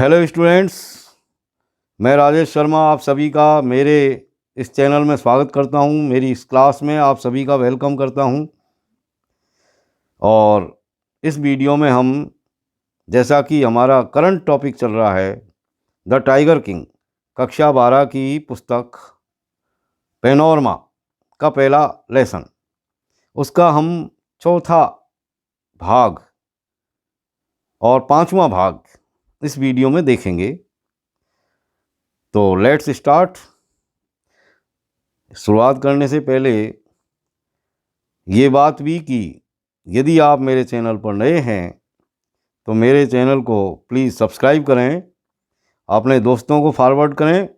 Hello students, मैं राजेश शर्मा आप सभी का मेरे इस चैनल में स्वागत करता हूं। मेरी इस क्लास में आप सभी का वेलकम करता हूं। और इस वीडियो में हम, जैसा कि हमारा करंट टॉपिक चल रहा है द टाइगर किंग, कक्षा 12 की पुस्तक पैनोरमा का पहला लेसन, उसका हम चौथा भाग और पांचवा भाग इस वीडियो में देखेंगे। तो लेट्स स्टार्ट। शुरुआत करने से पहले ये बात भी कि यदि आप मेरे चैनल पर नए हैं तो मेरे चैनल को प्लीज़ सब्सक्राइब करें, अपने दोस्तों को फॉरवर्ड करें।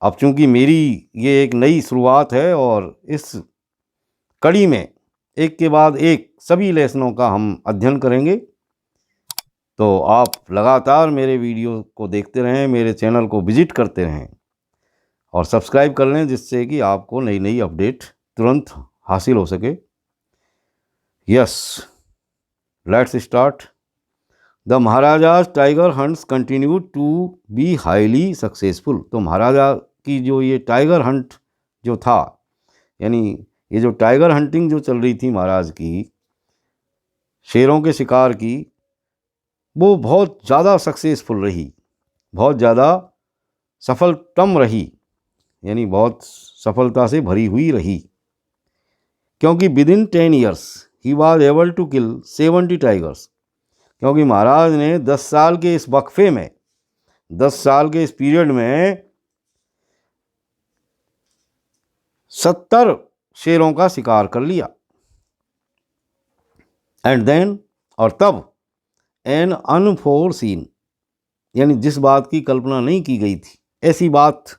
अब चूँकि मेरी ये एक नई शुरुआत है और इस कड़ी में एक के बाद एक सभी लेसनों का हम अध्ययन करेंगे, तो आप लगातार मेरे वीडियो को देखते रहें, मेरे चैनल को विजिट करते रहें और सब्सक्राइब कर लें, जिससे कि आपको नई नई अपडेट तुरंत हासिल हो सके। Yes, let's start. The maharaja's tiger hunts continue to be highly successful. तो महाराजा की जो ये टाइगर हंट जो था, यानी ये जो टाइगर हंटिंग जो चल रही थी महाराज की, शेरों के शिकार की, वो बहुत ज़्यादा सक्सेसफुल रही, बहुत ज़्यादा सफलतम रही, यानी बहुत सफलता से भरी हुई रही। क्योंकि within 10 years he was able to kill 70 tigers. क्योंकि महाराज ने 10 साल के इस वक्फे में, 10 साल के इस पीरियड में 70 शेरों का शिकार कर लिया। एंड देन, और तब, एन अनफोरसीन, यानी जिस बात की कल्पना नहीं की गई थी, ऐसी बात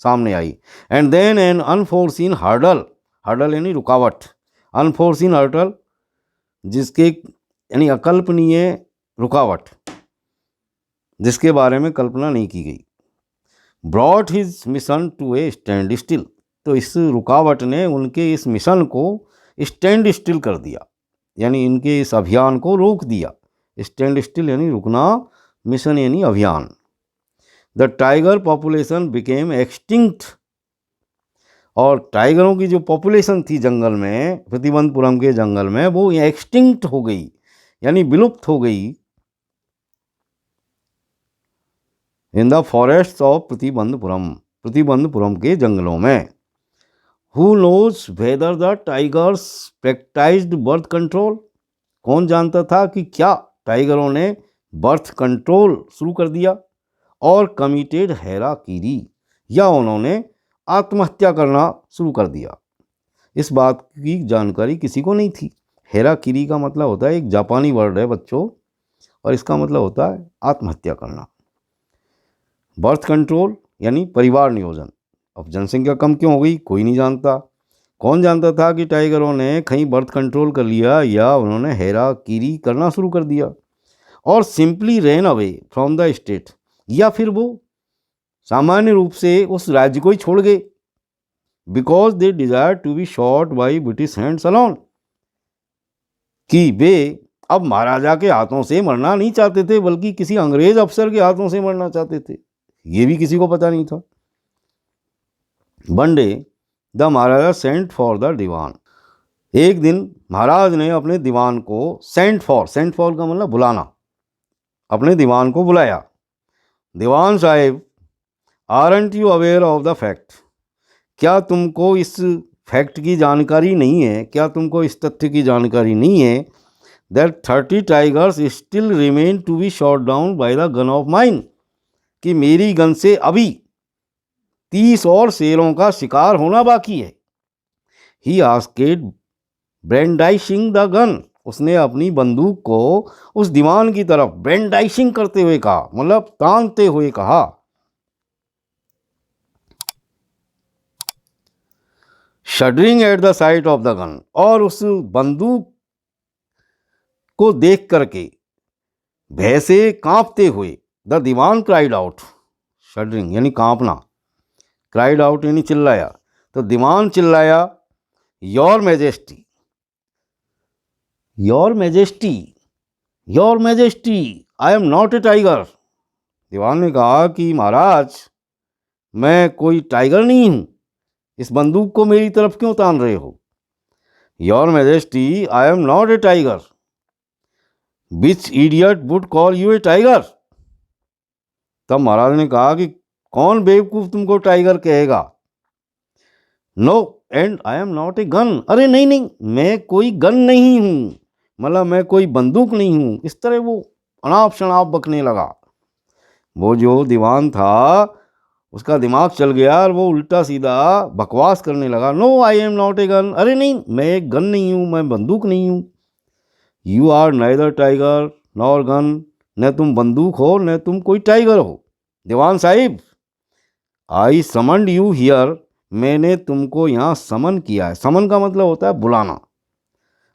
सामने आई। And then an unforeseen hurdle, hurdle यानी रुकावट, अनफोरसीन हर्डल जिसके यानी अकल्पनीय रुकावट, जिसके बारे में कल्पना नहीं की गई, brought his mission to a standstill. तो इस रुकावट ने उनके इस मिशन को स्टैंड स्टिल कर दिया, यानी इनके इस अभियान को रोक दिया। स्टैंड स्टिल यानी रुकना, मिशन यानी अभियान। The tiger population became extinct. और टाइगरों की जो पॉपुलेशन थी जंगल में, प्रतिबंधपुरम के जंगल में, वो एक्सटिंक्ट हो गई, यानी विलुप्त हो गई। In the forest of Pratibandhapuram, Pratibandhapuram के जंगलों में। Who knows whether the tigers practised birth control. कौन जानता था कि क्या टाइगरों ने बर्थ कंट्रोल शुरू कर दिया और कमिटेड हैराकीरी, या उन्होंने आत्महत्या करना शुरू कर दिया। इस बात की जानकारी किसी को नहीं थी। हैराकीरी का मतलब होता है, एक जापानी वर्ड है बच्चों, और इसका मतलब होता है आत्महत्या करना। बर्थ कंट्रोल यानी परिवार नियोजन। अब जनसंख्या कम क्यों हो गई, कोई नहीं जानता। कौन जानता था कि टाइगरों ने कहीं बर्थ कंट्रोल कर लिया या उन्होंने हैराकीरी करना शुरू कर दिया, और simply ran away from the state, या फिर वो सामान्य रूप से उस राज्य को ही छोड़ गए। Because they desire to be shot by British hands alone, कि वे अब महाराजा के हाथों से मरना नहीं चाहते थे, बल्कि किसी अंग्रेज अफसर के हाथों से मरना चाहते थे। ये भी किसी को पता नहीं था। One day the maharaja sent for the dewan. एक दिन महाराज ने अपने दीवान को सेंट फॉर का मतलब बुलाना, अपने दीवान को बुलाया। दीवान साहिब, aren't you aware of the fact. क्या तुमको इस फैक्ट की जानकारी नहीं है, क्या तुमको इस तथ्य की जानकारी नहीं है, that 30 tigers still remain to be shot down by the gun of mine, कि मेरी गन से अभी 30 और शेरों का शिकार होना बाकी है। ही आस्केड ब्रेंडाइशिंग द गन। उसने अपनी बंदूक को उस दीवान की तरफ ब्रेंडाइशिंग करते हुए कहा, मतलब तानते हुए कहा। Shuddering at the site of the gun, और उस बंदूक को देख करके भय से कांपते हुए, the dewan cried out, shuddering यानी कांपना, क्राइड आउट यानी चिल्लाया। तो दीवान चिल्लाया, your majesty, your majesty, your majesty, I am not a tiger. दीवान ने कहा कि महाराज मैं कोई टाइगर नहीं हूं, इस बंदूक को मेरी तरफ क्यों तान रहे हो? Your majesty, I am not a tiger. Which idiot would call U A tiger? तब महाराज ने कहा कि कौन बेवकूफ तुमको टाइगर कहेगा? No and I am not a gun. अरे नहीं नहीं, मैं कोई गन नहीं हूं, मतलब मैं कोई बंदूक नहीं हूं। इस तरह वो अनाप शनाप बकने लगा। वो जो दीवान था उसका दिमाग चल गया और वो उल्टा सीधा बकवास करने लगा। No I am not a gun. अरे नहीं, मैं एक गन नहीं हूं, मैं बंदूक नहीं हूं। You are neither tiger nor gun. न तुम बंदूक हो न तुम कोई टाइगर हो। दीवान साहिब, आई समन्ड यू हियर। मैंने तुमको यहाँ समन किया है। समन का मतलब होता है बुलाना।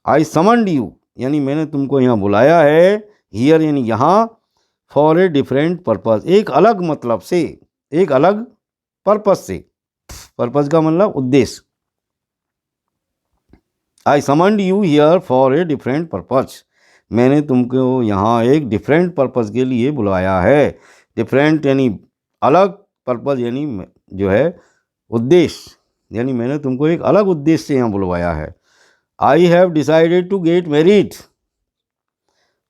आई समन्ड यू यानी मैंने तुमको यहाँ बुलाया है। हियर यानी यहाँ। फॉर ए डिफरेंट पर्पज, एक अलग मतलब से, एक अलग पर्पज से। पर्पज का मतलब उद्देश्य। I summoned you here for a different purpose. मैंने तुमको यहाँ एक डिफरेंट पर्पज के लिए बुलाया है। डिफरेंट यानी अलग, पर्पज यानी जो है उद्देश्य, यानी मैंने तुमको एक अलग उद्देश्य से यहाँ बुलवाया है। I have decided to get married.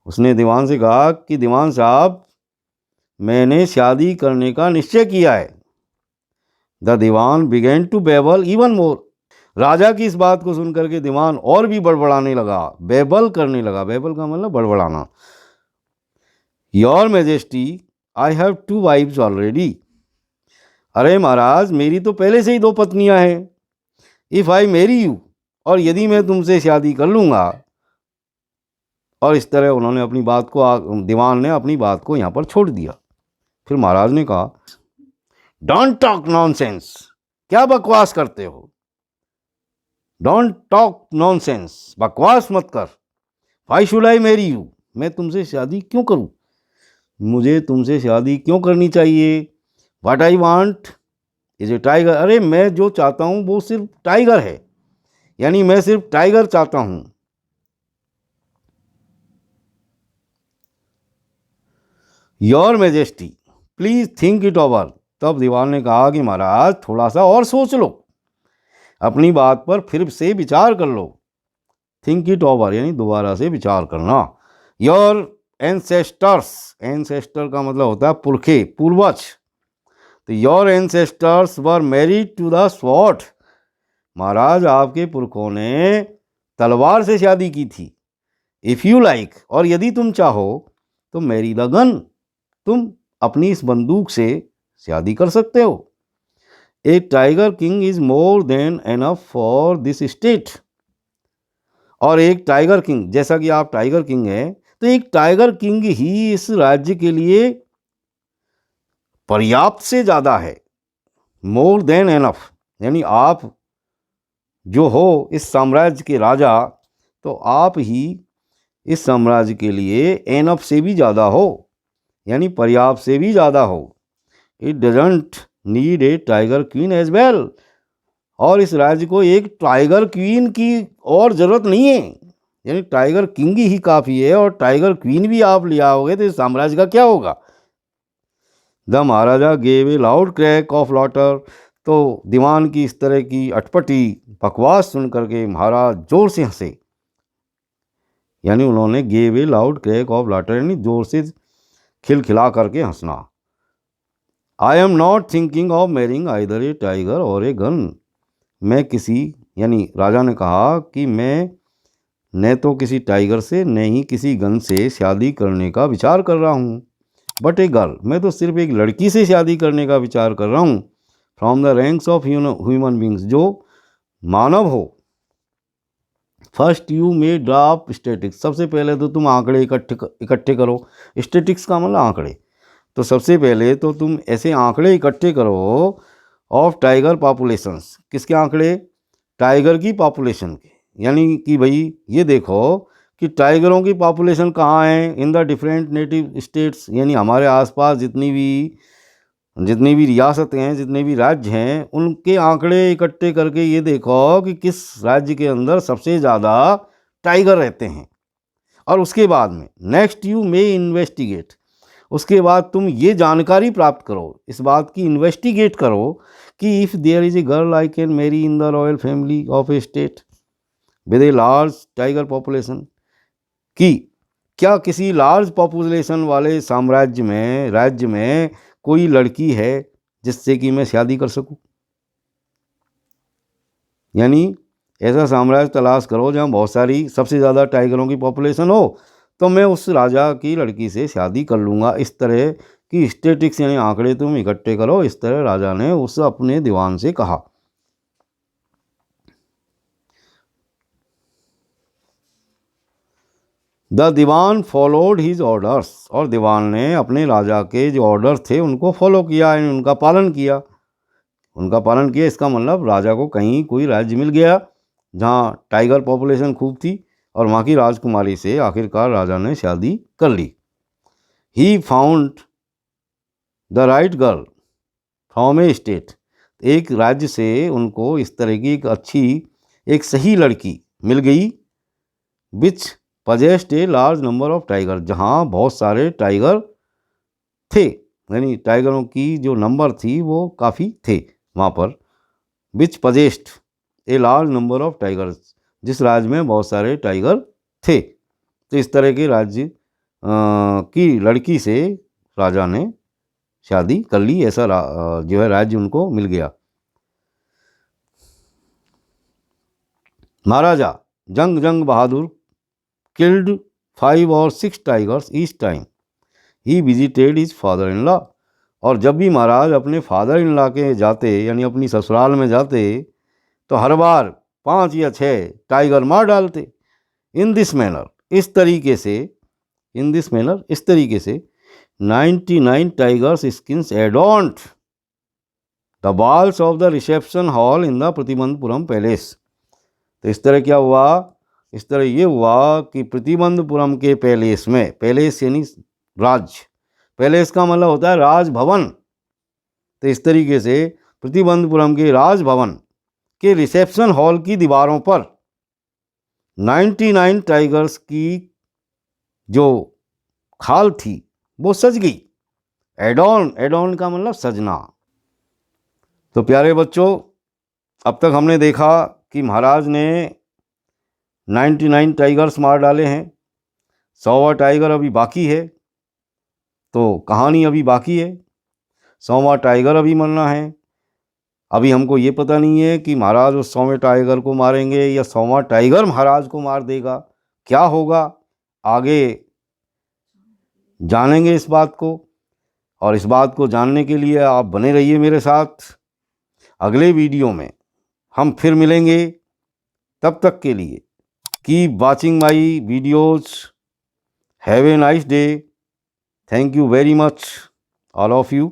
उसने दीवान से कहा कि दीवान साहब मैंने शादी करने का निश्चय किया है। The dewan began to babble even more. राजा की इस बात को सुनकर के दीवान और भी बड़बड़ाने लगा, बेबल करने लगा। बेबल का मतलब बड़बड़ाना। Your majesty, I have 2 wives already. अरे महाराज मेरी तो पहले से ही 2 पत्नियां हैं। इफ़ आई मैरी यू, और यदि मैं तुमसे शादी कर लूँगा। और इस तरह उन्होंने अपनी बात को, दीवान ने अपनी बात को यहाँ पर छोड़ दिया। फिर महाराज ने कहा, डोंट टॉक नॉनसेंस। क्या बकवास करते हो? डोंट टॉक नॉनसेंस, बकवास मत कर। Why should I marry you, मैं तुमसे शादी क्यों करूं? मुझे तुमसे शादी क्यों करनी चाहिए? What I want is a tiger. अरे मैं जो चाहता हूं वो सिर्फ टाइगर है, यानी मैं सिर्फ टाइगर चाहता हूं। Your majesty please think it over. तब दीवान ने कहा कि महाराज थोड़ा सा और सोच लो, अपनी बात पर फिर से विचार कर लो। थिंक इट ओवर यानी दोबारा से विचार करना। योर एंसेस्टर्स, एंसेस्टर का मतलब होता है पुरखे, पूर्वज। तो your ancestors were married to the sword. महाराज आपके पुरखों ने तलवार से शादी की थी। इफ़ यू लाइक, और यदि तुम चाहो तो मैरी द गन, तुम अपनी इस बंदूक से शादी कर सकते हो। A tiger king is more than enough for this state. और एक टाइगर किंग, जैसा कि आप टाइगर किंग हैं, तो एक टाइगर किंग ही इस राज्य के लिए पर्याप्त से ज़्यादा है। मोर देन एनफ यानी आप जो हो इस साम्राज्य के राजा, तो आप ही इस साम्राज्य के लिए एनफ से भी ज़्यादा हो, यानी पर्याप्त से भी ज़्यादा हो। It doesn't need a tiger queen as well. और इस राज्य को एक टाइगर क्वीन की और ज़रूरत नहीं है, यानी टाइगर किंग ही काफ़ी है। और टाइगर क्वीन भी आप ले आओगे तो इस साम्राज्य का क्या होगा? The maharaja gave a loud crack of laughter. तो दीवान की इस तरह की अटपटी बकवास सुन करके महाराज जोर से हंसे, यानी उन्होंने gave a loud crack of laughter यानी जोर से खिलखिला करके हंसना। I am not thinking of marrying either a tiger और ए गन। मैं किसी, यानी राजा ने कहा कि मैं न तो किसी टाइगर से न ही किसी गन से शादी करने का विचार कर रहा हूँ। बट ए गर्ल, मैं तो सिर्फ एक लड़की से शादी करने का विचार कर रहा हूँ। From the ranks of human beings, जो मानव हो। First you may drop statics. सबसे पहले तो तुम आंकड़े इकट्ठे करो। स्टेटिक्स का मतलब आंकड़े। तो सबसे पहले तो तुम ऐसे आंकड़े इकट्ठे करो ऑफ टाइगर पॉपुलेशंस। किसके आंकड़े? टाइगर की पॉपुलेशन के। यानी कि भाई ये देखो कि टाइगरों की पॉपुलेशन कहाँ है in the different native states, यानी हमारे आसपास जितनी भी रियासतें हैं, जितने भी राज्य हैं, उनके आंकड़े इकट्ठे करके ये देखो कि किस राज्य के अंदर सबसे ज़्यादा टाइगर रहते हैं। और उसके बाद में नेक्स्ट यू मे इन्वेस्टिगेट, उसके बाद तुम ये जानकारी प्राप्त करो, इस बात की इन्वेस्टिगेट करो कि if there is a girl I can marry in the royal family of a state with a large tiger population, कि क्या किसी लार्ज पॉपुलेशन वाले राज्य में कोई लड़की है जिससे कि मैं शादी कर सकूं। यानी ऐसा साम्राज्य तलाश करो जहाँ बहुत सारी सबसे ज़्यादा टाइगरों की पॉपुलेशन हो, तो मैं उस राजा की लड़की से शादी कर लूँगा। इस तरह की स्टेटिक्स यानी आंकड़े तुम इकट्ठे करो, इस तरह राजा ने उस अपने दीवान से कहा। The Dewan followed his orders, और दीवान ने अपने राजा के जो ऑर्डर थे उनको फॉलो किया, यानी उनका पालन किया। इसका मतलब राजा को कहीं कोई राज्य मिल गया जहाँ टाइगर पॉपुलेशन खूब थी और वहाँ की राजकुमारी से आखिरकार राजा ने शादी कर ली। He found the right girl from a state, एक राज्य से उनको इस तरह की एक सही लड़की मिल गई। Which possessed a large number of tiger, जहाँ बहुत सारे टाइगर थे, यानी टाइगरों की जो नंबर थी वो काफ़ी थे वहाँ पर। Which possessed a large number of tigers, जिस राज्य में बहुत सारे टाइगर थे। तो इस तरह के राज्य की लड़की से राजा ने शादी कर ली, ऐसा जो है राज्य उनको मिल गया। महाराजा जंग बहादुर killed 5 or 6 tigers each time he visited his father in law, और जब भी महाराज अपने फादर इन लॉ के जाते यानी अपनी ससुराल में जाते तो हर बार 5 या 6 टाइगर मार डालते। इन दिस मैनर, इस तरीके से 99 tigers skins adorned the walls of the reception hall in the Pratibandhapuram palace. तो इस तरह ये हुआ कि प्रतिबंधपुरम के पैलेस में, पैलेस यानी राज्य, पैलेस का मतलब होता है राजभवन। तो इस तरीके से प्रतिबंधपुरम के राजभवन के रिसेप्शन हॉल की दीवारों पर 99 टाइगर्स की जो खाल थी वो सज गई। एडॉन का मतलब सजना। तो प्यारे बच्चों, अब तक हमने देखा कि महाराज ने 99 टाइगर्स मार डाले हैं, 100वां टाइगर अभी बाकी है। तो कहानी अभी बाकी है, 100वां टाइगर अभी मरना है। अभी हमको ये पता नहीं है कि महाराज उस 100वें टाइगर को मारेंगे या 100वां टाइगर महाराज को मार देगा। क्या होगा आगे जानेंगे इस बात को, और इस बात को जानने के लिए आप बने रहिए मेरे साथ। अगले वीडियो में हम फिर मिलेंगे, तब तक के लिए keep watching my videos. Have a nice day. Thank you very much all of you.